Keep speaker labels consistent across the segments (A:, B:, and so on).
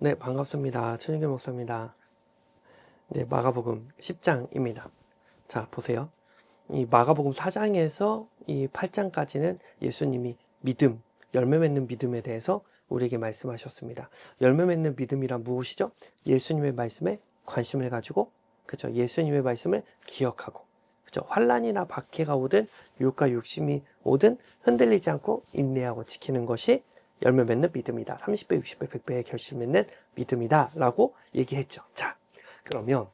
A: 네, 반갑습니다. 최진규 목사입니다. 네, 마가복음 10장입니다. 자, 보세요. 이 마가복음 4장에서 이 8장까지는 예수님이 믿음, 열매 맺는 믿음에 대해서 우리에게 말씀하셨습니다. 열매 맺는 믿음이란 무엇이죠? 예수님의 말씀에 관심을 가지고, 그죠? 예수님의 말씀을 기억하고, 그죠? 환난이나 박해가 오든 유혹과 욕심이 오든 흔들리지 않고 인내하고 지키는 것이 열매 맺는 믿음이다. 30배, 60배, 100배의 결실 맺는 믿음이다. 라고 얘기했죠. 자, 그러면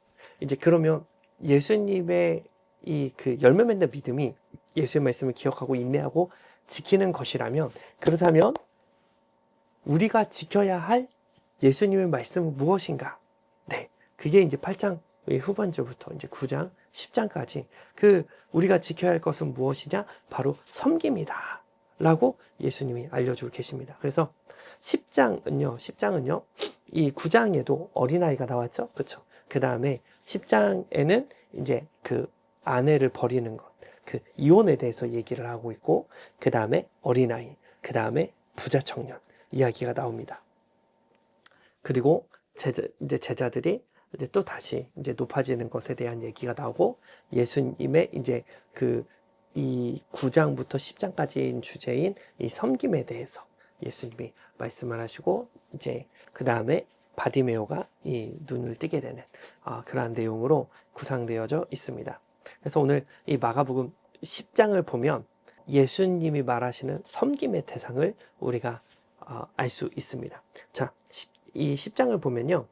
A: 예수님의 이 그 열매 맺는 믿음이 예수의 말씀을 기억하고 인내하고 지키는 것이라면, 그렇다면 우리가 지켜야 할 예수님의 말씀은 무엇인가? 네, 그게 이제 8장 후반절부터 이제 9장, 10장까지 우리가 지켜야 할 것은 무엇이냐? 바로 섬김이다. 라고 예수님이 알려주고 계십니다. 그래서 10장은요, 이 9장에도 어린아이가 나왔죠? 그쵸? 그 다음에 10장에는 이제 그 아내를 버리는 것, 그 이혼에 대해서 얘기를 하고 있고, 그 다음에 어린아이, 그 다음에 부자 청년 이야기가 나옵니다. 그리고 이제 제자들이 이제 또 다시 이제 높아지는 것에 대한 얘기가 나오고, 예수님의 이제 이 9장부터 10장까지인 주제인 이 섬김에 대해서 예수님이 말씀을 하시고, 이제 그 다음에 바디메오가 이 눈을 뜨게 되는 그러한 내용으로 구상되어져 있습니다. 그래서 오늘 이 마가복음 10장을 보면 예수님이 말하시는 섬김의 대상을 우리가 알 수 있습니다. 자, 이 10장을 보면요,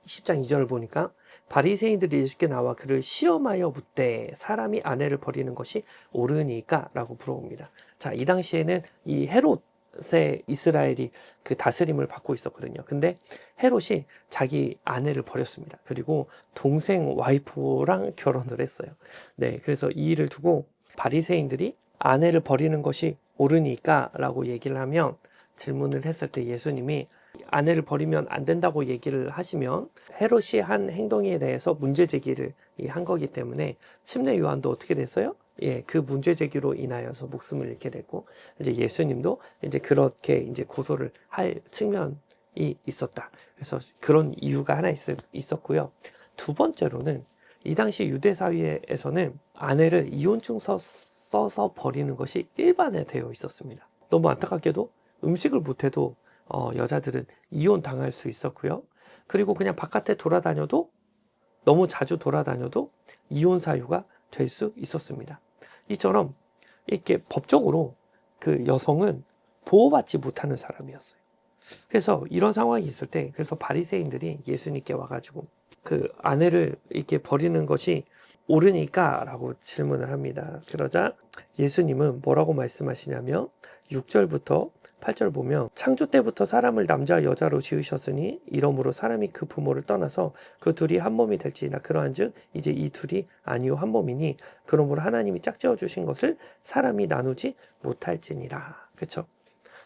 A: 10장 2절을 보니까 바리새인들이 예수께 나와 그를 시험하여 묻되 사람이 아내를 버리는 것이 옳으니까? 라고 물어봅니다. 자, 이 당시에는 이 헤롯의 이스라엘이 그 다스림을 받고 있었거든요. 근데 헤롯이 자기 아내를 버렸습니다. 그리고 동생 와이프랑 결혼을 했어요. 네, 그래서 이 일을 두고 바리새인들이 아내를 버리는 것이 옳으니까? 라고 얘기를 하면, 질문을 했을 때 예수님이 아내를 버리면 안 된다고 얘기를 하시면 헤롯이 한 행동에 대해서 문제 제기를 한 거기 때문에 침례 요한도 어떻게 됐어요? 예, 그 문제 제기로 인하여서 목숨을 잃게 됐고, 이제 예수님도 이제 그렇게 이제 고소를 할 측면이 있었다. 그래서 그런 이유가 하나 있었고요. 두 번째로는 이 당시 유대 사회에서는 아내를 이혼증 써서 버리는 것이 일반화되어 있었습니다. 너무 안타깝게도 음식을 못해도 여자들은 이혼 당할 수 있었고요. 그리고 그냥 바깥에 돌아다녀도, 너무 자주 돌아다녀도 이혼 사유가 될 수 있었습니다. 이처럼 이렇게 법적으로 그 여성은 보호받지 못하는 사람이었어요. 그래서 이런 상황이 있을 때, 그래서 바리새인들이 예수님께 와가지고 그 아내를 이렇게 버리는 것이 옳으니까? 라고 질문을 합니다. 그러자 예수님은 뭐라고 말씀하시냐면 6절부터 8절 보면, 창조 때부터 사람을 남자와 여자로 지으셨으니 이러므로 사람이 그 부모를 떠나서 그 둘이 한 몸이 될지니라. 그러한즉 이제 이 둘이 아니요 한 몸이니 그러므로 하나님이 짝지어 주신 것을 사람이 나누지 못할지니라. 그렇죠?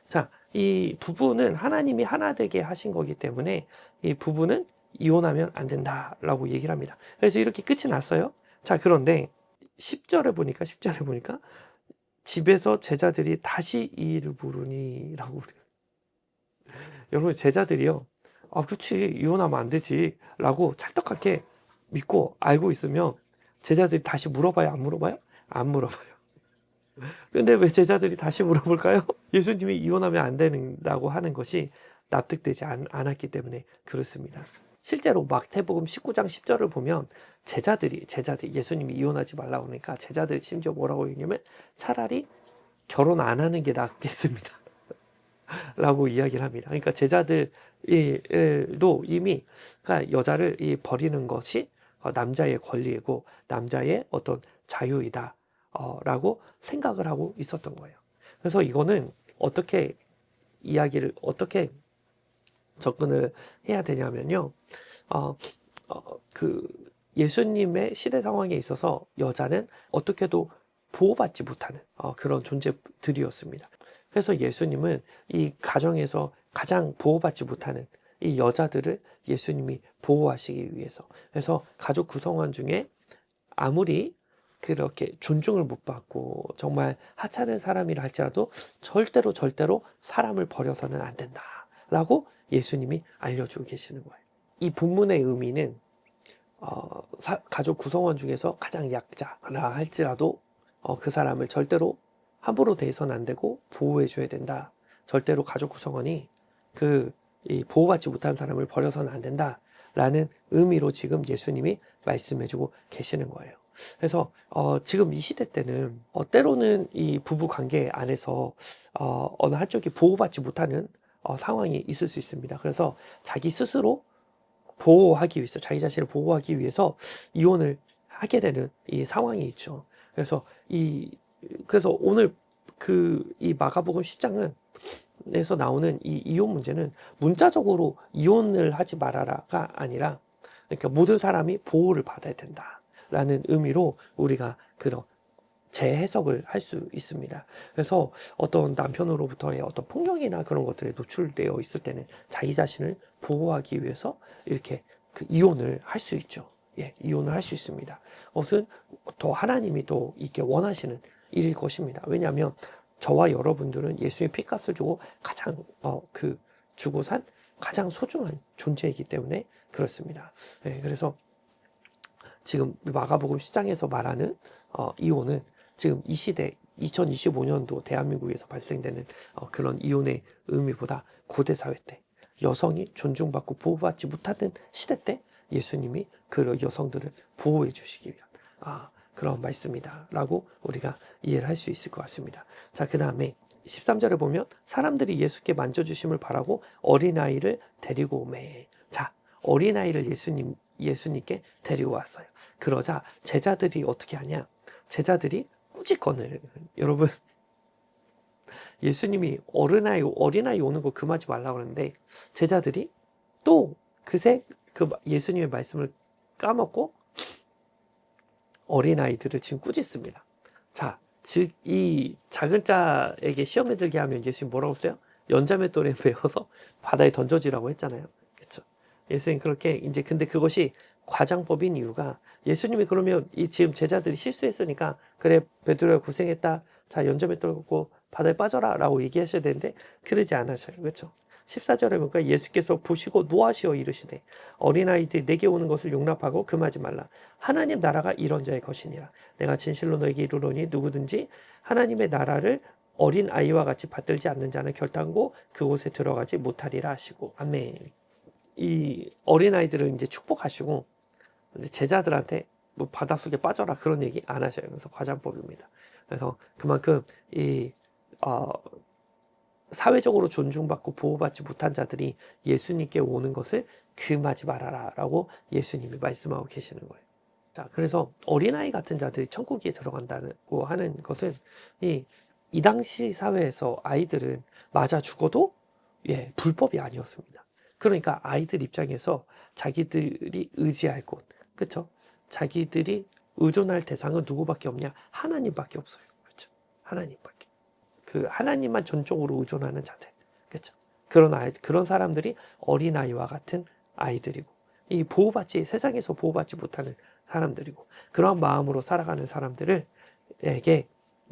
A: 자, 이 부부는 하나님이 하나 되게 하신 거기 때문에 이 부부는 이혼하면 안 된다라고 얘기를 합니다. 그래서 이렇게 끝이 났어요. 자, 그런데 10절에 보니까 집에서 제자들이 다시 이 일을 물으니 라고 그래요. 여러분, 제자들이요, 그치, 이혼하면 안 되지 라고 찰떡같게 믿고 알고 있으면 제자들이 다시 물어봐요? 안 물어봐요? 안 물어봐요. 근데 왜 제자들이 다시 물어볼까요? 예수님이 이혼하면 안 된다고 하는 것이 납득되지 않았기 때문에 그렇습니다. 실제로 마태복음 19장 10절을 보면 제자들이 예수님이 이혼하지 말라고 하니까 제자들이 심지어 뭐라고 얘기하냐면 차라리 결혼 안 하는 게 낫겠습니다. 라고 이야기를 합니다. 그러니까 제자들도 이미 그러니까 여자를 버리는 것이 남자의 권리이고 남자의 어떤 자유이다 라고 생각을 하고 있었던 거예요. 그래서 이거는 어떻게 접근을 해야 되냐면요. 그 예수님의 시대 상황에 있어서 여자는 어떻게도 보호받지 못하는 그런 존재들이었습니다. 그래서 예수님은 이 가정에서 가장 보호받지 못하는 이 여자들을 예수님이 보호하시기 위해서, 그래서 가족 구성원 중에 아무리 그렇게 존중을 못 받고 정말 하찮은 사람이라 할지라도 절대로 사람을 버려서는 안 된다라고 예수님이 알려주고 계시는 거예요. 이 본문의 의미는 가족 구성원 중에서 가장 약자라 할지라도 그 사람을 절대로 함부로 대해서는 안 되고 보호해줘야 된다. 절대로 가족 구성원이 이 보호받지 못한 사람을 버려서는 안 된다라는 의미로 지금 예수님이 말씀해주고 계시는 거예요. 그래서 지금 이 시대 때는 때로는 이 부부 관계 안에서 어느 한쪽이 보호받지 못하는 상황이 있을 수 있습니다. 그래서 자기 스스로 보호하기 위해서, 자기 자신을 보호하기 위해서 이혼을 하게 되는 이 상황이 있죠. 그래서 오늘 이 마가복음 10장은 에서 나오는 이 이혼 문제는 문자적으로 이혼을 하지 말아라가 아니라, 그러니까 모든 사람이 보호를 받아야 된다라는 의미로 우리가 그런 재해석을 할 수 있습니다. 그래서 어떤 남편으로부터의 어떤 폭력이나 그런 것들에 노출되어 있을 때는 자기 자신을 보호하기 위해서 이렇게 이혼을 할 수 있죠. 예, 이혼을 할 수 있습니다. 그것은 더 하나님이 또 이렇게 원하시는 일일 것입니다. 왜냐하면 저와 여러분들은 예수의 피값을 주고 가장 주고 산 가장 소중한 존재이기 때문에 그렇습니다. 예, 그래서 지금 마가복음 10장에서 말하는 이혼은 지금 이 시대 2025년도 대한민국에서 발생되는 그런 이혼의 의미보다 고대 사회 때 여성이 존중받고 보호받지 못하는 시대 때 예수님이 그 여성들을 보호해 주시기 위한 그런 말씀이다 라고 우리가 이해를 할 수 있을 것 같습니다. 자, 그 다음에 13절에 보면 사람들이 예수께 만져주심을 바라고 어린아이를 데리고 오매. 자, 어린아이를 예수님께 데리고 왔어요. 그러자 제자들이 어떻게 하냐? 제자들이 꾸짖건을, 여러분, 예수님이 어린아이 오는 거 금하지 말라고 그러는데 제자들이 또 그새 예수님의 말씀을 까먹고 어린아이들을 지금 꾸짖습니다. 자, 즉 이 작은 자에게 시험에 들게 하면 예수님 뭐라고 써요? 연자맷돌에 베어서 바다에 던져지라고 했잖아요. 그렇죠? 예수님 그렇게 이제, 근데 그것이 과장법인 이유가, 예수님이 그러면 지금 제자들이 실수했으니까 그래 베드로야 고생했다, 자 연자맷돌 갖고 바다에 빠져라 라고 얘기하셔야 되는데 그러지 않으셔요. 그렇죠? 14절에 보니까 예수께서 보시고 노하시어 이르시되 어린아이들이 내게 오는 것을 용납하고 금하지 말라. 하나님 나라가 이런 자의 것이니라. 내가 진실로 너에게 이르노니 누구든지 하나님의 나라를 어린아이와 같이 받들지 않는 자는 결단코 그곳에 들어가지 못하리라 하시고. 아멘. 이 어린아이들을 이제 축복하시고 이제 제자들한테 뭐 바닷속에 빠져라 그런 얘기 안 하셔요. 그래서 과장법입니다. 그래서 그만큼 사회적으로 존중받고 보호받지 못한 자들이 예수님께 오는 것을 금하지 말아라 라고 예수님이 말씀하고 계시는 거예요. 자, 그래서 어린아이 같은 자들이 천국에 들어간다고 하는 것은 이 당시 사회에서 아이들은 맞아 죽어도 불법이 아니었습니다. 그러니까 아이들 입장에서 자기들이 의지할 곳, 그렇죠? 자기들이 의존할 대상은 누구밖에 없냐? 하나님밖에 없어요. 그렇죠? 하나님밖에. 하나님만 전적으로 의존하는 자들, 그렇죠? 그런 사람들이 어린아이와 같은 아이들이고, 세상에서 보호받지 못하는 사람들이고, 그런 마음으로 살아가는 사람들에게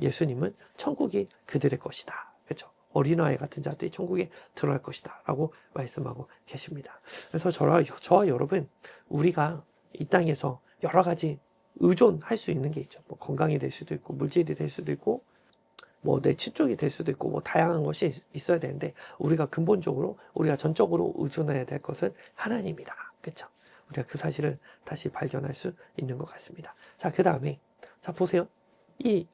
A: 예수님은 천국이 그들의 것이다, 그렇죠? 어린아이 같은 자들이 천국에 들어갈 것이다 라고 말씀하고 계십니다. 그래서 저와 여러분, 우리가 이 땅에서 여러 가지 의존할 수 있는 게 있죠. 뭐 건강이 될 수도 있고, 물질이 될 수도 있고, 뭐 내 친족이 될 수도 있고, 뭐 다양한 것이 있어야 되는데, 우리가 근본적으로, 우리가 전적으로 의존해야 될 것은 하나님이다. 그렇죠? 우리가 그 사실을 다시 발견할 수 있는 것 같습니다. 자, 그 다음에, 자, 보세요. 이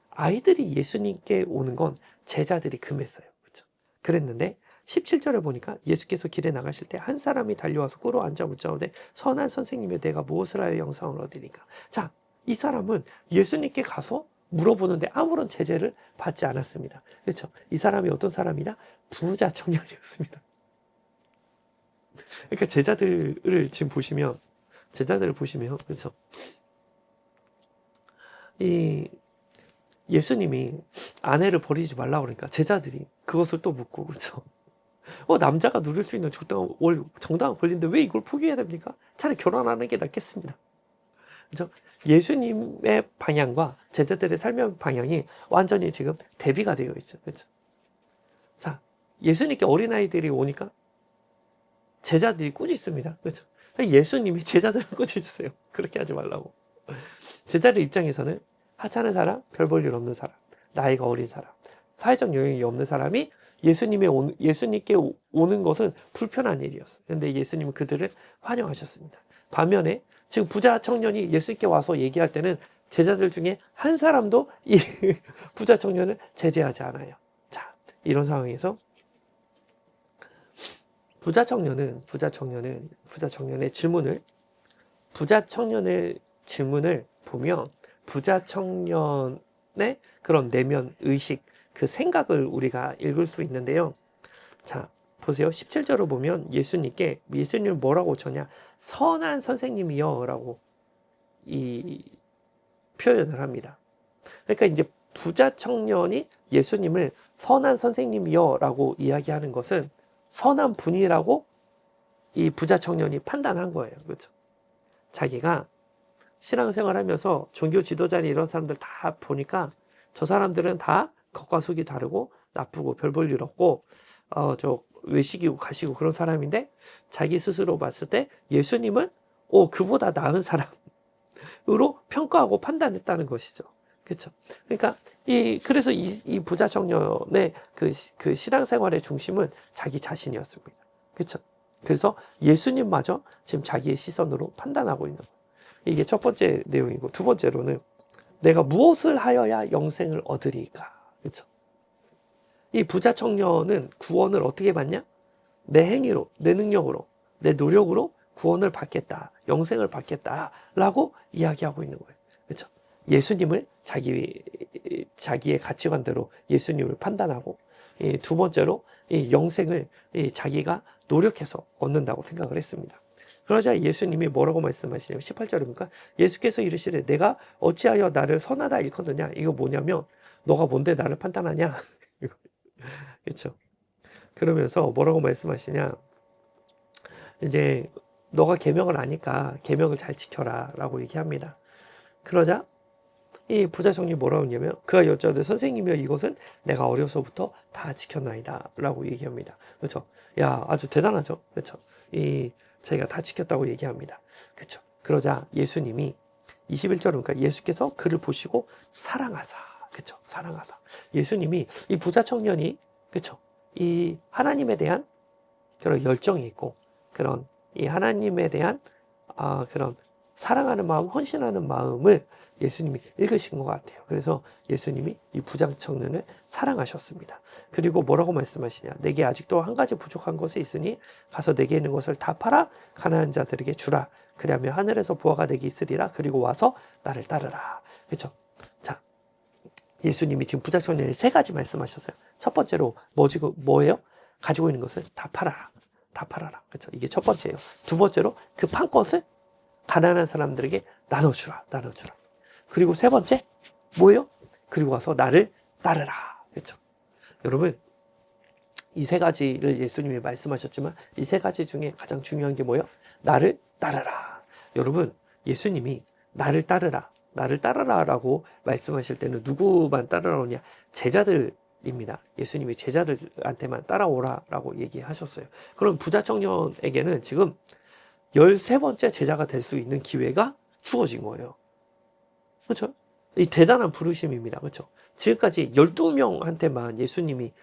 A: 아이들이 예수님께 오는 건 제자들이 금했어요. 그렇죠? 그랬는데, 17절에 보니까 예수께서 길에 나가실 때 한 사람이 달려와서 꿇어 앉아 묻자오되 선한 선생님이여 내가 무엇을 하여 영생을 얻으리까? 자, 이 사람은 예수님께 가서 물어보는데 아무런 제재를 받지 않았습니다. 그렇죠? 이 사람이 어떤 사람이냐? 부자 청년이었습니다. 그러니까 제자들을 보시면, 그렇죠? 예수님이 아내를 버리지 말라고 그러니까 제자들이 그것을 또 묻고, 그렇죠? 남자가 누릴 수 있는 정당한 권리인데 왜 이걸 포기해야 됩니까? 차라리 결혼하는 게 낫겠습니다. 그렇죠? 예수님의 방향과 제자들의 삶의 방향이 완전히 지금 대비가 되어 있죠. 그렇죠? 자, 예수님께 어린아이들이 오니까 제자들이 꾸짖습니다. 그렇죠? 예수님이 제자들을 꾸짖으세요. 그렇게 하지 말라고. 제자들 입장에서는 하찮은 사람, 별 볼 일 없는 사람, 나이가 어린 사람, 사회적 영향이 없는 사람이 예수님께 오는 것은 불편한 일이었어요. 그런데 예수님은 그들을 환영하셨습니다. 반면에 지금 부자 청년이 예수님께 와서 얘기할 때는 제자들 중에 한 사람도 이 부자 청년을 제재하지 않아요. 자, 이런 상황에서 부자 청년의 질문을 보면 부자 청년의 그런 내면 의식, 그 생각을 우리가 읽을 수 있는데요. 자, 보세요. 17절을 보면 예수님을 뭐라고 쳤냐? 선한 선생님이여 라고 이 표현을 합니다. 그러니까 이제 부자 청년이 예수님을 선한 선생님이여 라고 이야기하는 것은 선한 분이라고 이 부자 청년이 판단한 거예요. 그렇죠? 자기가 신앙생활 하면서 종교 지도자니 이런 사람들 다 보니까 저 사람들은 다 겉과 속이 다르고 나쁘고 별 볼 일 없고 저 외식이고 가시고 그런 사람인데 자기 스스로 봤을 때 예수님은 그보다 나은 사람으로 평가하고 판단했다는 것이죠. 그렇죠? 그러니까 그래서 이 부자 청년의 그 신앙생활의 중심은 자기 자신이었습니다. 그렇죠? 그래서 예수님마저 지금 자기의 시선으로 판단하고 있는 거예요. 이게 첫 번째 내용이고, 두 번째로는 내가 무엇을 하여야 영생을 얻으리까? 그렇죠? 이 부자 청년은 구원을 어떻게 받냐? 내 행위로, 내 능력으로, 내 노력으로 구원을 받겠다, 영생을 받겠다라고 이야기하고 있는 거예요. 그렇죠? 예수님을 자기의 가치관대로 예수님을 판단하고, 두 번째로 이 영생을 자기가 노력해서 얻는다고 생각을 했습니다. 그러자 예수님이 뭐라고 말씀하시냐면 18절에 보니까 예수께서 이르시되 내가 어찌하여 나를 선하다 일컫느냐? 이거 뭐냐면 너가 뭔데 나를 판단하냐? 그렇죠? 그러면서 뭐라고 말씀하시냐? 이제 너가 계명을 아니까 계명을 잘 지켜라 라고 얘기합니다. 그러자 이 부자 청년이 뭐라고 했냐면 그가 여쭤되 선생님이여 이것은 내가 어려서부터 다 지켰나이다 라고 얘기합니다. 그렇죠? 야, 아주 대단하죠? 그렇죠? 자기가 다 지켰다고 얘기합니다. 그렇죠? 그러자 예수님이 21절은 그러니까 예수께서 그를 보시고 사랑하사. 그렇죠? 사랑하사. 예수님이 이 부자 청년이 그렇죠? 이 하나님에 대한 그런 열정이 있고 그런 이 하나님에 대한 그런 사랑하는 마음, 헌신하는 마음을 예수님이 읽으신 것 같아요. 그래서 예수님이 이 부자 청년을 사랑하셨습니다. 그리고 뭐라고 말씀하시냐? 내게 아직도 한 가지 부족한 것이 있으니 가서 내게 있는 것을 다 팔아 가난한 자들에게 주라. 그리하면 하늘에서 보화가 내게 있으리라. 그리고 와서 나를 따르라. 그렇죠? 자, 예수님이 지금 부자 청년에 세 가지 말씀하셨어요. 첫 번째로 뭐예요? 가지고 있는 것을 다 팔아라. 다 팔아라. 그렇죠? 이게 첫 번째예요. 두 번째로 그 판 것을 가난한 사람들에게 나눠주라. 그리고 세 번째 뭐예요? 그리고 와서 나를 따르라. 그렇죠? 여러분 이 세 가지를 예수님이 말씀하셨지만 이 세 가지 중에 가장 중요한 게 뭐예요? 나를 따르라. 여러분 예수님이 나를 따르라라고 말씀하실 때는 누구만 따르라오냐? 제자들입니다. 예수님이 제자들한테만 따라오라라고 얘기하셨어요. 그럼 부자 청년에게는 지금 13번째 제자가 될 수 있는 기회가 주어진 거예요. 그렇죠? 이 대단한 부르심입니다. 그렇죠? 지금까지 12명한테만 예수님이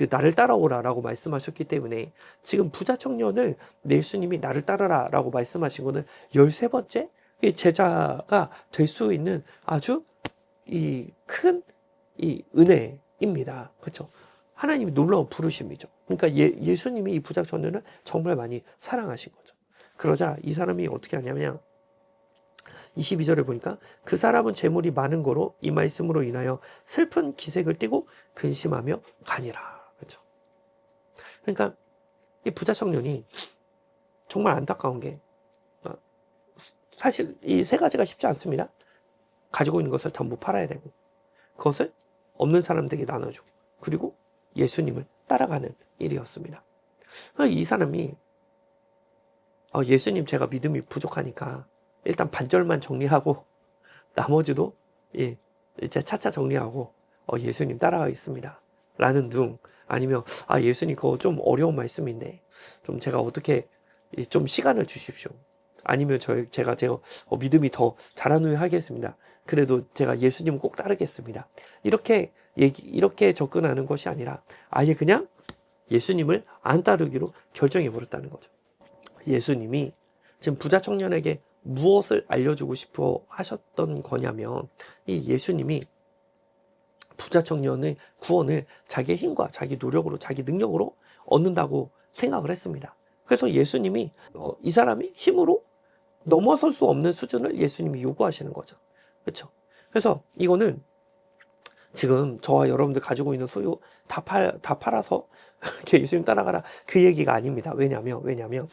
A: 나를 따라오라라고 말씀하셨기 때문에 지금 부자 청년을 예수님이 나를 따라라라고 말씀하신 거는 13번째 제자가 될 수 있는 아주 큰 은혜입니다. 그렇죠? 하나님이 놀라운 부르심이죠. 그러니까 예수님이 이 부자 청년을 정말 많이 사랑하신 거죠. 그러자 이 사람이 어떻게 하냐면 22절에 보니까 그 사람은 재물이 많은 거로 이 말씀으로 인하여 슬픈 기색을 띠고 근심하며 가니라. 그렇죠? 그러니까 이 부자 청년이 정말 안타까운 게 사실 이 세 가지가 쉽지 않습니다. 가지고 있는 것을 전부 팔아야 되고 그것을 없는 사람들에게 나눠주고 그리고 예수님을 따라가는 일이었습니다. 이 사람이 예수님 제가 믿음이 부족하니까 일단 반절만 정리하고 나머지도 이제 차차 정리하고 예수님 따라가겠습니다 라는 둥 아니면 예수님 그거 좀 어려운 말씀인데 좀 제가 어떻게 좀 시간을 주십시오. 아니면 제가 믿음이 더 자란 후에 하겠습니다. 그래도 제가 예수님 꼭 따르겠습니다. 이렇게 접근하는 것이 아니라 아예 그냥 예수님을 안 따르기로 결정해 버렸다는 거죠. 예수님이 지금 부자 청년에게 무엇을 알려주고 싶어 하셨던 거냐면, 이 예수님이 부자 청년의 구원을 자기의 힘과 자기 노력으로, 자기 능력으로 얻는다고 생각을 했습니다. 그래서 예수님이 이 사람이 힘으로 넘어설 수 없는 수준을 예수님이 요구하시는 거죠. 그렇죠? 그래서 이거는 지금 저와 여러분들 가지고 있는 소유 다 팔아서 예수님 따라가라, 그 얘기가 아닙니다. 왜냐면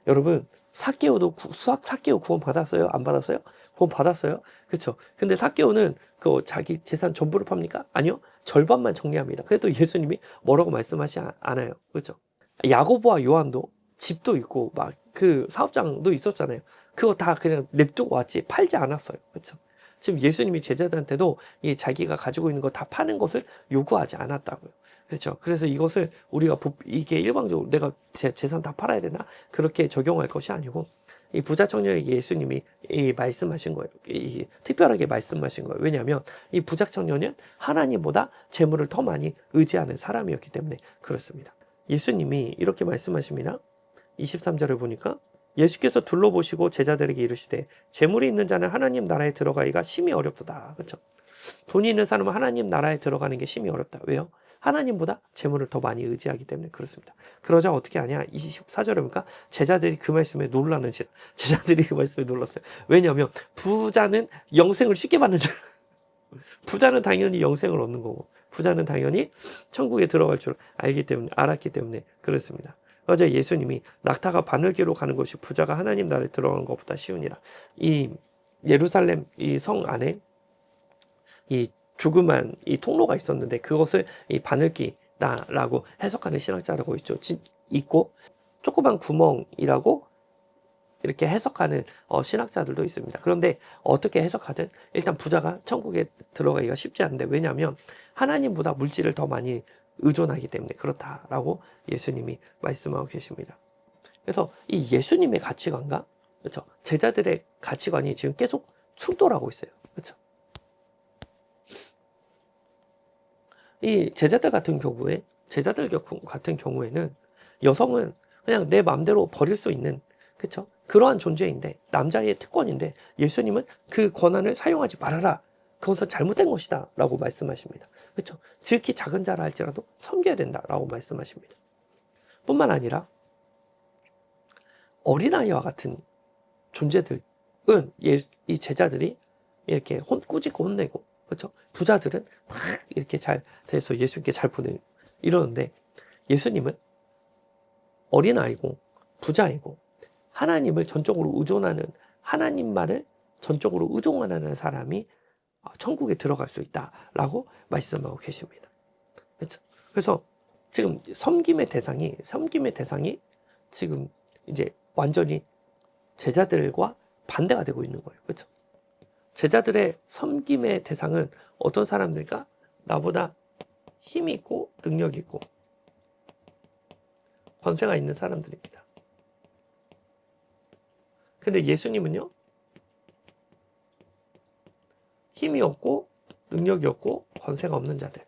A: 여러분, 삭개오도 삭개오 구원 받았어요? 안 받았어요? 구원 받았어요? 그렇죠? 근데 삭개오는 그 자기 재산 전부를 팝니까? 아니요, 절반만 정리합니다. 그래도 예수님이 뭐라고 말씀하시 않아요. 그렇죠? 야고보와 요한도 집도 있고 막 그 사업장도 있었잖아요. 그거 다 그냥 냅두고 왔지 팔지 않았어요. 그렇죠? 지금 예수님이 제자들한테도 이 자기가 가지고 있는 거 다 파는 것을 요구하지 않았다고요. 그렇죠? 그래서 이것을 우리가 이게 일방적으로 내가 제 재산 다 팔아야 되나, 그렇게 적용할 것이 아니고, 이 부자 청년에게 예수님이 말씀하신 거예요. 특별하게 말씀하신 거예요. 왜냐하면 이 부자 청년은 하나님보다 재물을 더 많이 의지하는 사람이었기 때문에 그렇습니다. 예수님이 이렇게 말씀하십니다. 23절을 보니까, 예수께서 둘러보시고 제자들에게 이르시되 재물이 있는 자는 하나님 나라에 들어가기가 심히 어렵도다. 그렇죠? 돈이 있는 사람은 하나님 나라에 들어가는 게 심히 어렵다. 왜요? 하나님보다 재물을 더 많이 의지하기 때문에 그렇습니다. 그러자 어떻게 하냐? 24절에 보니까 제자들이 그 말씀에 놀라는지라. 제자들이 그 말씀에 놀랐어요. 왜냐하면 부자는 영생을 쉽게 받는 줄. 부자는 당연히 영생을 얻는 거고, 부자는 당연히 천국에 들어갈 줄 알았기 때문에 그렇습니다. 어제 예수님이 낙타가 바늘기로 가는 것이 부자가 하나님 나라에 들어가는 것보다 쉬우니라. 이 예루살렘 이 성 안에 이 조그만 이 통로가 있었는데, 그것을 이 바늘기다라고 해석하는 신학자라고 있고, 조그만 구멍이라고 이렇게 해석하는 신학자들도 있습니다. 그런데 어떻게 해석하든 일단 부자가 천국에 들어가기가 쉽지 않은데, 왜냐하면 하나님보다 물질을 더 많이 의존하기 때문에 그렇다라고 예수님이 말씀하고 계십니다. 그래서 이 예수님의 가치관과, 그렇죠, 제자들의 가치관이 지금 계속 충돌하고 있어요. 그렇죠? 이 제자들 같은 경우에는 여성은 그냥 내 마음대로 버릴 수 있는, 그렇죠, 그러한 존재인데, 남자의 특권인데, 예수님은 그 권한을 사용하지 말아라, 그것은 잘못된 것이다 라고 말씀하십니다. 그렇죠? 지극히 작은 자라 할지라도 섬겨야 된다 라고 말씀하십니다. 뿐만 아니라 어린아이와 같은 존재들은 이 제자들이 이렇게 꾸짖고 혼내고, 그렇죠? 부자들은 막 이렇게 잘 돼서 예수님께 잘 보내고 이러는데, 예수님은 어린아이고 부자이고 하나님을 전적으로 의존하는, 하나님만을 전적으로 의존하는 사람이 천국에 들어갈 수 있다라고 말씀하고 계십니다. 그렇죠? 그래서 지금 섬김의 대상이 지금 이제 완전히 제자들과 반대가 되고 있는 거예요. 그렇죠? 제자들의 섬김의 대상은 어떤 사람들일까? 나보다 힘이 있고 능력이 있고 권세가 있는 사람들입니다. 근데 예수님은요, 힘이 없고 능력이 없고 권세가 없는 자들,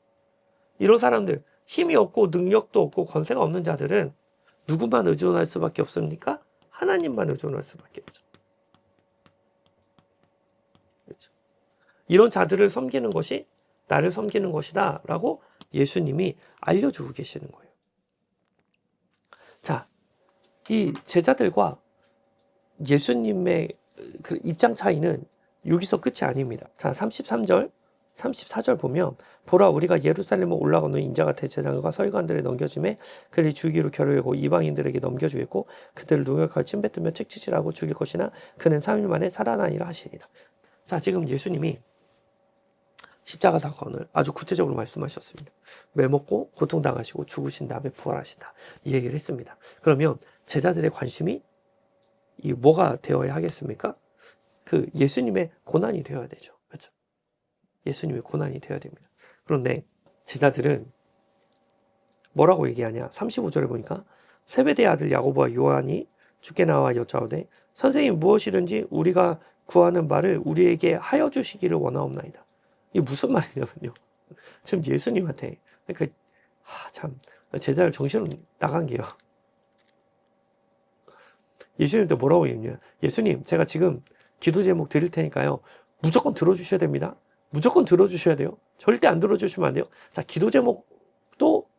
A: 이런 사람들, 힘이 없고 능력도 없고 권세가 없는 자들은 누구만 의존할 수밖에 없습니까? 하나님만 의존할 수밖에 없죠. 그렇죠? 이런 자들을 섬기는 것이 나를 섬기는 것이다 라고 예수님이 알려주고 계시는 거예요. 자, 이 제자들과 예수님의 그 입장 차이는 여기서 끝이 아닙니다. 자, 33절, 34절 보면, 보라, 우리가 예루살렘에 올라가는 인자가 대제사장과 서기관들에 넘겨짐에 그들이 주기로 겨루고 이방인들에게 넘겨주겠고 그들을 농역하여 침뱉으며 책치질하고 죽일 것이나 그는 3일 만에 살아나니라 하시니라. 자, 지금 예수님이 십자가 사건을 아주 구체적으로 말씀하셨습니다. 매먹고 고통당하시고 죽으신 다음에 부활하신다, 이 얘기를 했습니다. 그러면 제자들의 관심이 뭐가 되어야 하겠습니까? 그 예수님의 고난이 되어야 되죠. 그렇죠? 예수님의 고난이 되어야 됩니다. 그런데 제자들은 뭐라고 얘기하냐? 35절에 보니까 세베대의 아들 야고보와 요한이 주께 나와 여짜오되 선생님 무엇이든지 우리가 구하는 바를 우리에게 하여 주시기를 원하옵나이다. 이게 무슨 말이냐면요. 지금 예수님한테 그러니까 참 제자를 정신으로 나간 게요. 예수님도 뭐라고 얘기해요? 예수님 제가 지금 기도 제목 드릴 테니까요. 무조건 들어주셔야 됩니다. 무조건 들어주셔야 돼요. 절대 안 들어주시면 안 돼요. 자, 기도 제목도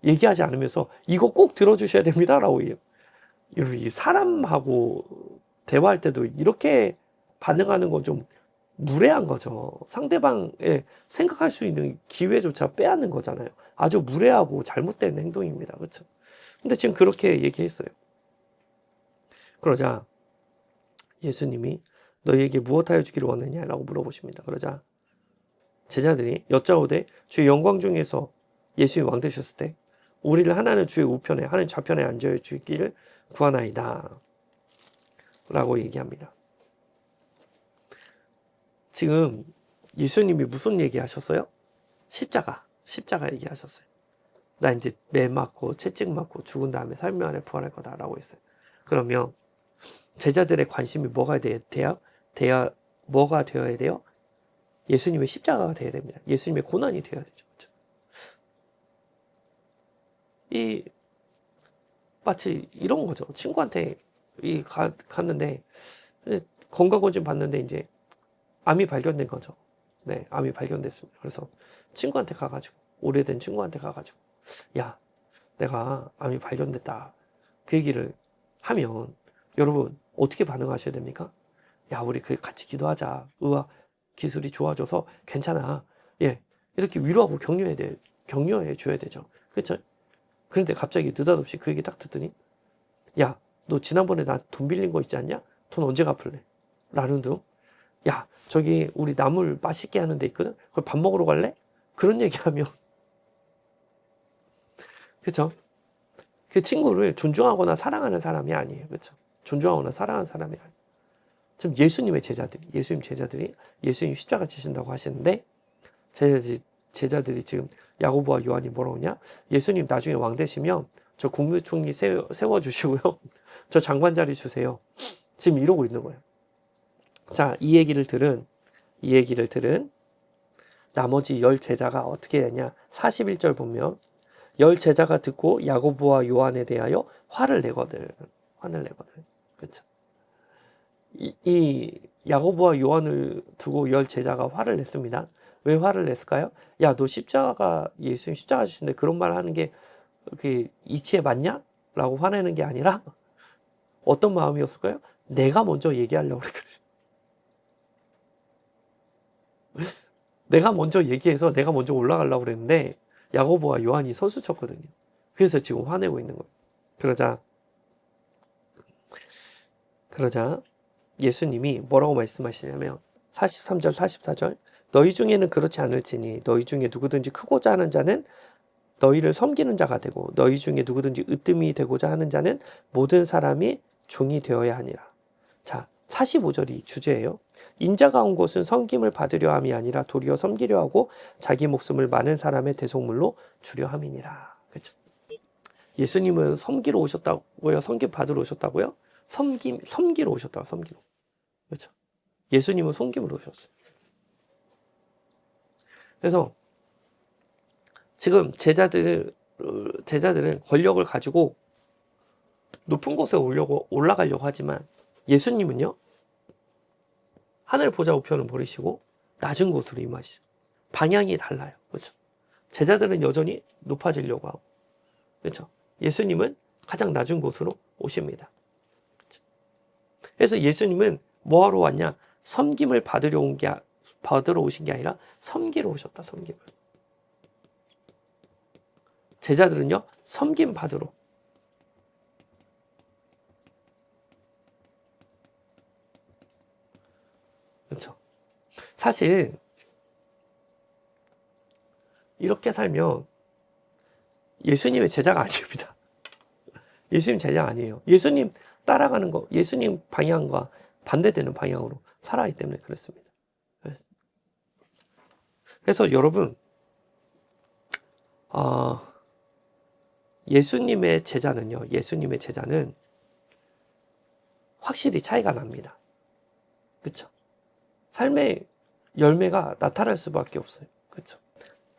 A: 얘기하지 않으면서 이거 꼭 들어주셔야 됩니다. 라고 해요. 이 사람하고 대화할 때도 이렇게 반응하는 건 좀 무례한 거죠. 상대방의 생각할 수 있는 기회조차 빼앗는 거잖아요. 아주 무례하고 잘못된 행동입니다. 그렇죠? 근데 지금 그렇게 얘기했어요. 그러자 예수님이 너희에게 무엇하여 주기를 원하냐라고 물어보십니다. 그러자 제자들이 여짜오되 주의 영광 중에서 예수님이 왕 되셨을 때 우리를 하나는 주의 우편에 하나는 좌편에 앉아 주기를 구하나이다 라고 얘기합니다. 지금 예수님이 무슨 얘기 하셨어요? 십자가 얘기하셨어요. 나 이제 매 맞고 채찍 맞고 죽은 다음에 3일 만에 부활할 거다라고 했어요. 그러면 제자들의 관심이 뭐가 뭐가 되어야 돼요? 예수님의 십자가가 되어야 됩니다. 예수님의 고난이 되어야 되죠. 그렇죠? 마치 이런 거죠. 친구한테 갔는데 건강검진 받는데 이제 암이 발견된 거죠. 네, 암이 발견됐습니다. 그래서 친구한테 가가지고 오래된 친구한테 가가지고 야, 내가 암이 발견됐다. 그 얘기를 하면 여러분 어떻게 반응하셔야 됩니까? 야, 우리 같이 기도하자. 의학 기술이 좋아져서 괜찮아. 예, 이렇게 위로하고 격려해 줘야 되죠. 그렇죠? 그런데 갑자기 느닷없이 그 얘기 딱 듣더니 야, 너 지난번에 나 돈 빌린 거 있지 않냐? 돈 언제 갚을래? 라는 둥. 야, 저기 우리 나물 맛있게 하는 데 있거든? 거기 밥 먹으러 갈래? 그런 얘기하면 그쵸? 그 친구를 존중하거나 사랑하는 사람이 아니에요. 그쵸? 존중하거나 사랑하는 사람이 아니에요. 지금 예수님 제자들이 예수님 십자가 지신다고 하시는데 제자들이 지금 야고보와 요한이 뭐라고 하냐? 예수님 나중에 왕 되시면 저 국무총리 세워주시고요. 저 장관 자리 주세요. 지금 이러고 있는 거예요. 자, 이 얘기를 들은 나머지 10제자가 어떻게 했냐? 41절 보면 10제자가 듣고 야고보와 요한에 대하여 화를 내거든. 그렇죠? 이 야고보와 요한을 두고 10제자가 화를 냈습니다. 왜 화를 냈을까요? 야, 너 예수님 십자가 지신데 그런 말 하는 게 그 이치에 맞냐? 라고 화내는 게 아니라 어떤 마음이었을까요? 내가 먼저 얘기하려고 그랬거든요. 내가 먼저 얘기해서 내가 먼저 올라가려고 그랬는데 야고보와 요한이 선수 쳤거든요. 그래서 지금 화내고 있는 거예요. 그러자 예수님이 뭐라고 말씀하시냐면 43절 44절 너희 중에는 그렇지 않을지니 너희 중에 누구든지 크고자 하는 자는 너희를 섬기는 자가 되고 너희 중에 누구든지 으뜸이 되고자 하는 자는 모든 사람이 종이 되어야 하니라. 자, 45절이 주제예요. 인자가 온 것은 섬김을 받으려 함이 아니라 도리어 섬기려 하고 자기 목숨을 많은 사람의 대속물로 주려 함이니라. 그렇죠? 예수님은 섬기러 오셨다고요? 섬김 받으러 오셨다고요? 섬기러 오셨다고. 섬기러. 그렇죠? 예수님은 섬김으로 오셨어요. 그래서 지금 제자들은 권력을 가지고 높은 곳에 올라가려고 하지만 예수님은요, 하늘 보좌 우편을 버리시고 낮은 곳으로 임하시죠. 방향이 달라요. 그렇죠? 제자들은 여전히 높아지려고 하고, 그렇죠? 예수님은 가장 낮은 곳으로 오십니다. 그렇죠? 그래서 예수님은 뭐하러 왔냐? 섬김을 받으러 오신 게 아니라 섬기러 오셨다. 섬김을. 제자들은요, 섬김 받으러. 그렇죠? 사실 이렇게 살면 예수님의 제자가 아닙니다. 예수님 제자 아니에요. 예수님 따라가는 거, 예수님 방향과 반대되는 방향으로 살아가기 때문에 그렇습니다. 그래서 여러분, 예수님의 제자는 확실히 차이가 납니다. 그쵸? 삶의 열매가 나타날 수밖에 없어요. 그쵸?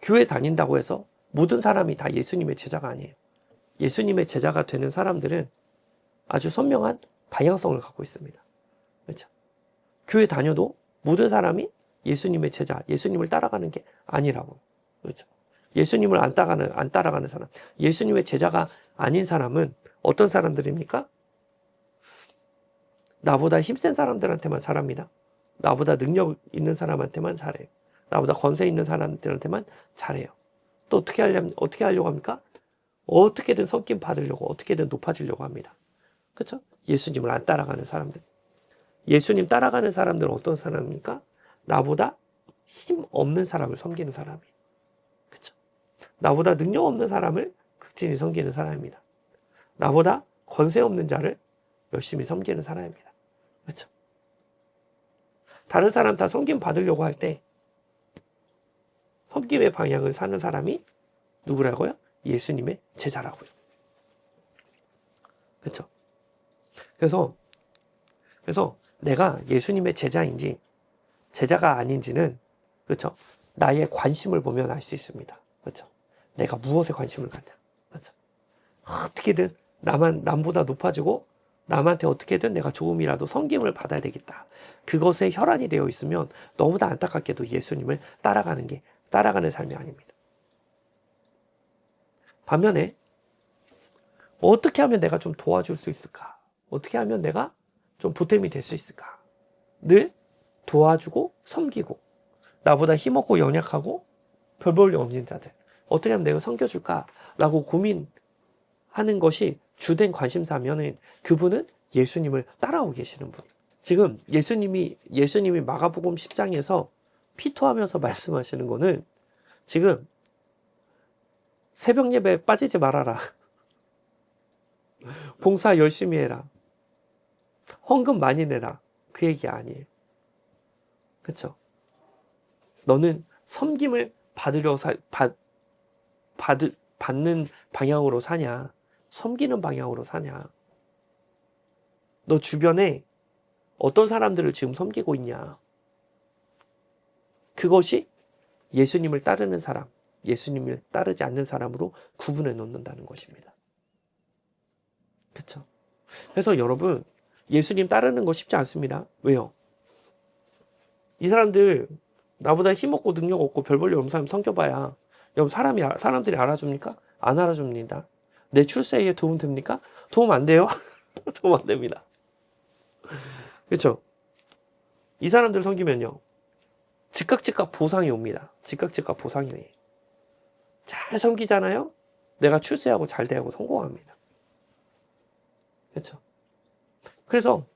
A: 교회 다닌다고 해서 모든 사람이 다 예수님의 제자가 아니에요. 예수님의 제자가 되는 사람들은 아주 선명한 방향성을 갖고 있습니다. 그렇죠? 교회 다녀도 모든 사람이 예수님의 제자, 예수님을 따라가는 게 아니라고. 그렇죠? 예수님을 안 따라가는 사람, 예수님의 제자가 아닌 사람은 어떤 사람들입니까? 나보다 힘센 사람들한테만 잘합니다. 나보다 능력 있는 사람한테만 잘해요. 나보다 권세 있는 사람들한테만 잘해요. 또 어떻게 하려고 합니까? 어떻게든 섬김 받으려고, 어떻게든 높아지려고 합니다. 그렇죠? 예수님을 안 따라가는 사람들. 예수님 따라가는 사람들은 어떤 사람입니까? 나보다 힘 없는 사람을 섬기는 사람이에요. 그렇죠? 나보다 능력 없는 사람을 극진히 섬기는 사람입니다. 나보다 권세 없는 자를 열심히 섬기는 사람입니다. 그렇죠? 다른 사람 다 섬김 받으려고 할 때 섬김의 방향을 사는 사람이 누구라고요? 예수님의 제자라고요. 그렇죠? 그래서 내가 예수님의 제자인지 제자가 아닌지는 그렇죠? 나의 관심을 보면 알 수 있습니다. 그렇죠? 내가 무엇에 관심을 갖냐. 그렇죠? 어떻게든 남보다 높아지고 남한테 어떻게든 내가 조금이라도 섬김을 받아야 되겠다. 그것에 혈안이 되어 있으면 너무나 안타깝게도 예수님을 따라가는 삶이 아닙니다. 반면에 어떻게 하면 내가 좀 도와줄 수 있을까? 어떻게 하면 내가 좀 보탬이 될 수 있을까? 늘 도와주고 섬기고 나보다 힘없고 연약하고 별 볼 일 없는 자들 어떻게 하면 내가 섬겨줄까라고 고민하는 것이 주된 관심사면은 그분은 예수님을 따라오고 계시는 분. 지금 예수님이 마가복음 10장에서 피토하면서 말씀하시는 거는 지금 새벽 예배에 빠지지 말아라. 봉사 열심히 해라. 헌금 많이 내라. 그 얘기 아니에요. 그렇죠? 너는 섬김을 받는 방향으로 사냐? 섬기는 방향으로 사냐? 너 주변에 어떤 사람들을 지금 섬기고 있냐? 그것이 예수님을 따르는 사람, 예수님을 따르지 않는 사람으로 구분해 놓는다는 것입니다. 그렇죠? 그래서 여러분, 예수님 따르는 거 쉽지 않습니다. 왜요? 이 사람들 나보다 힘없고 능력 없고 별 볼 일 없는 사람 섬겨봐야 여러분 사람들이 알아줍니까? 안 알아줍니다. 내 출세에 도움 됩니까? 도움 안 돼요. 도움 안 됩니다. 그렇죠? 이 사람들 섬기면요 즉각 보상이 옵니다. 즉각 보상이 옵니다. 잘 섬기잖아요. 내가 출세하고 잘 되고 성공합니다. 그렇죠? 그래서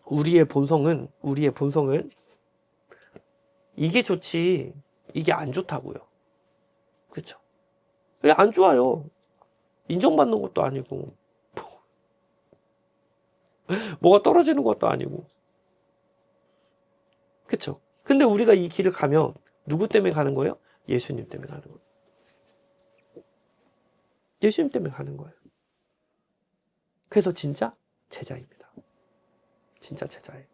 A: 우리의 본성은 이게 좋지 이게 안 좋다고요. 그렇죠? 왜 안 좋아요? 인정받는 것도 아니고 뭐가 떨어지는 것도 아니고 그렇죠? 근데 우리가 이 길을 가면 누구 때문에 가는 거예요? 예수님 때문에 가는 거예요. 예수님 때문에 가는 거예요. 그래서 진짜 제자입니다. 진짜 제자예요.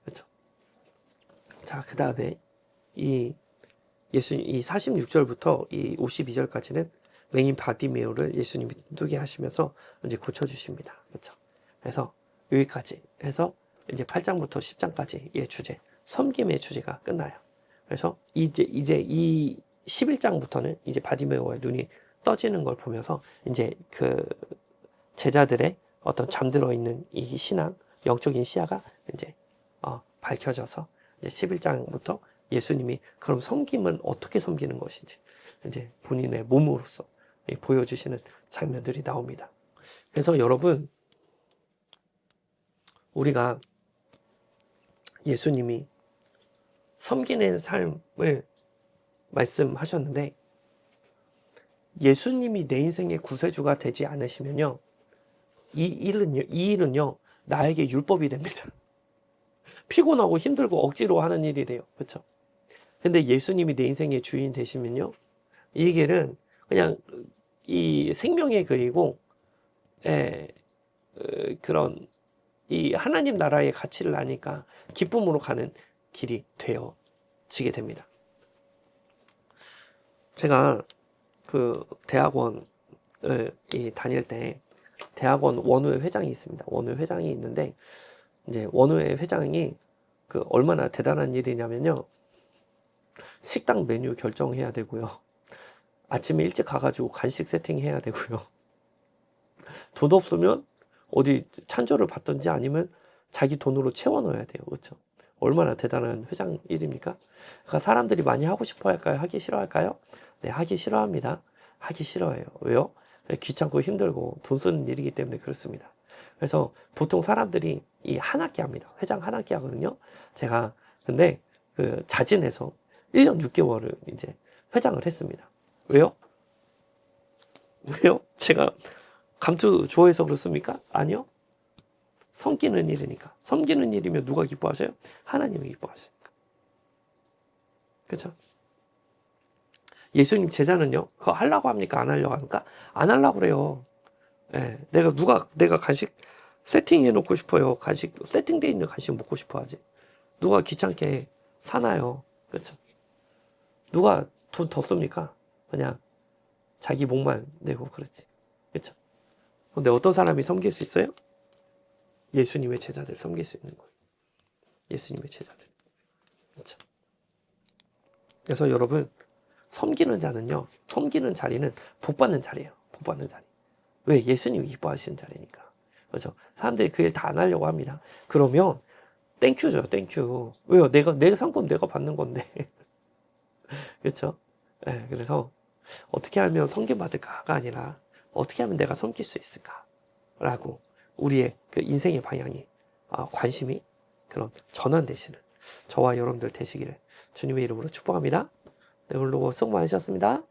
A: 그렇죠? 자, 그 다음에 이 46절부터 이 52절까지는 맹인 바디메오를 예수님이 눈뜨게 하시면서 이제 고쳐주십니다. 그렇죠? 그래서 여기까지 해서 이제 8장부터 10장까지의 주제, 섬김의 주제가 끝나요. 그래서 이제 이 11장부터는 이제 바디메오의 눈이 떠지는 걸 보면서 이제 그 제자들의 어떤 잠들어 있는 이 신앙, 영적인 시야가 이제 밝혀져서 이제 11장부터 예수님이 그럼 섬김은 어떻게 섬기는 것인지 이제 본인의 몸으로서 보여주시는 장면들이 나옵니다. 그래서 여러분, 우리가 예수님이 섬기는 삶을 말씀하셨는데 예수님이 내 인생의 구세주가 되지 않으시면요 이 일은요 나에게 율법이 됩니다. 피곤하고 힘들고 억지로 하는 일이 돼요. 그렇죠? 근데 예수님이 내 인생의 주인 되시면요 이 길은 그냥 이 생명의 글이고 그런 이 하나님 나라의 가치를 아니까 기쁨으로 가는 길이 되어지게 됩니다. 제가 그 대학원을 다닐 때 대학원 원우회 회장이 있습니다. 원우회 회장이 있는데 이제 원우회 회장이 그 얼마나 대단한 일이냐면요. 식당 메뉴 결정해야 되고요. 아침에 일찍 가가지고 간식 세팅해야 되고요. 돈 없으면 어디 찬조를 받든지 아니면 자기 돈으로 채워 넣어야 돼요. 그렇죠? 얼마나 대단한 회장 일입니까? 그러니까 사람들이 많이 하고 싶어 할까요? 하기 싫어 할까요? 네, 하기 싫어합니다. 하기 싫어해요. 왜요? 귀찮고 힘들고 돈 쓰는 일이기 때문에 그렇습니다. 그래서 보통 사람들이 이 한 학기 합니다. 회장 한 학기 하거든요. 제가 근데 그 자진해서 1년 6개월을 이제 회장을 했습니다. 왜요? 왜요? 제가 감투 좋아해서 그렇습니까? 아니요. 섬기는 일이니까. 섬기는 일이면 누가 기뻐하셔요? 하나님이 기뻐하시니까. 그렇죠? 예수님 제자는요, 그거 하려고 합니까? 안 하려고 합니까? 안 하려고 그래요. 예, 내가 간식 세팅해 놓고 싶어요. 간식, 세팅되어 있는 간식 먹고 싶어 하지. 누가 귀찮게 사나요? 그렇죠? 누가 돈 더 씁니까? 그냥 자기 목만 내고 그렇지. 그렇죠? 근데 어떤 사람이 섬길 수 있어요? 예수님의 제자들 섬길 수 있는 거예요. 예수님의 제자들. 그렇죠? 그래서 여러분, 섬기는 자는요, 섬기는 자리는 복 받는 자리예요. 복 받는 자리. 왜? 예수님이 기뻐하시는 자리니까. 그렇죠? 사람들이 그 일 다 안 하려고 합니다. 그러면 땡큐죠, 땡큐. 왜요? 내 상품 내가 받는 건데. 그렇죠? 네, 그래서 어떻게 하면 섬김받을까가 아니라 어떻게 하면 내가 섬길 수 있을까라고 우리의 그 인생의 방향이 관심이 그런 전환되시는 저와 여러분들 되시기를 주님의 이름으로 축복합니다. 네, 오늘도 수고 많으셨습니다.